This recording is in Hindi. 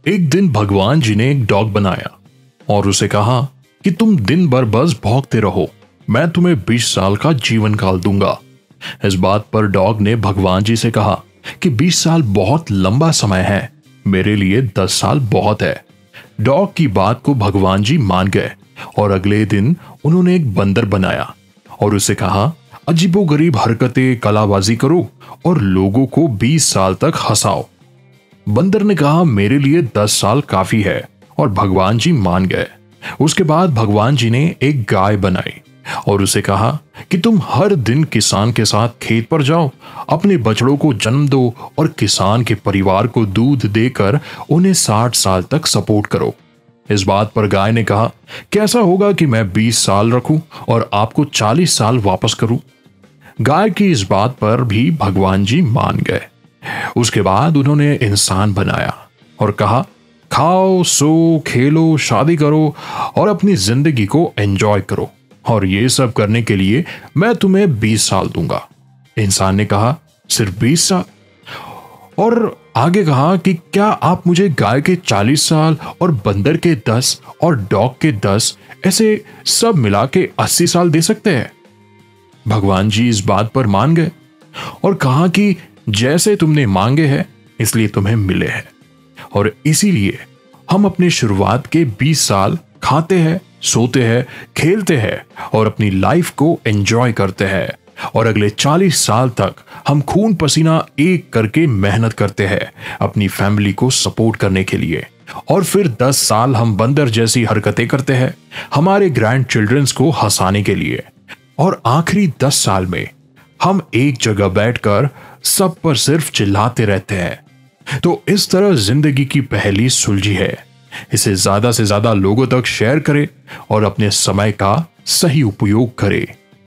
एक दिन भगवान जी ने एक डॉग बनाया और उसे कहा कि तुम दिन भर बस भौंकते रहो, मैं तुम्हें 20 साल का जीवन काल दूंगा। इस बात पर डॉग ने भगवान जी से कहा कि 20 साल बहुत लंबा समय है, मेरे लिए 10 साल बहुत है। डॉग की बात को भगवान जी मान गए और अगले दिन उन्होंने एक बंदर बनाया और उसे कहा अजीबोगरीब हरकतें कलाबाजी करो और लोगों को 20 साल तक हंसाओ। बंदर ने कहा मेरे लिए 10 साल काफी है और भगवान जी मान गए। उसके बाद भगवान जी ने एक गाय बनाई और उसे कहा कि तुम हर दिन किसान के साथ खेत पर जाओ, अपने बछड़ों को जन्म दो और किसान के परिवार को दूध देकर उन्हें 60 साल तक सपोर्ट करो। इस बात पर गाय ने कहा कैसा होगा कि मैं 20 साल रखूं और आपको 40 साल वापस करूं। गाय की इस बात पर भी भगवान जी मान गए। उसके बाद उन्होंने इंसान बनाया और कहा खाओ सो खेलो शादी करो और अपनी जिंदगी को एंजॉय करो, और ये सब करने के लिए मैं तुम्हें 20 साल दूंगा। इंसान ने कहा सिर्फ 20 साल? और आगे कहा कि क्या आप मुझे गाय के 40 साल और बंदर के 10 और डॉग के 10 ऐसे सब मिला के 80 साल दे सकते हैं? भगवान जी इस बात पर मान गए और कहा कि जैसे तुमने मांगे हैं इसलिए तुम्हें मिले हैं, और इसीलिए हम अपने शुरुआत के 20 साल खाते हैं, सोते हैं, खेलते हैं और अपनी लाइफ को एंजॉय करते हैं, और अगले 40 साल तक हम खून पसीना एक करके मेहनत करते हैं अपनी फैमिली को सपोर्ट करने के लिए, और फिर 10 साल हम बंदर जैसी हरकतें करते हैं हमारे ग्रैंड चिल्ड्रंस को हंसाने के लिए, और आखिरी 10 साल में हम एक जगह बैठकर सब पर सिर्फ चिल्लाते रहते हैं। तो इस तरह जिंदगी की पहेली सुलझी है। इसे ज्यादा से ज्यादा लोगों तक शेयर करें और अपने समय का सही उपयोग करें।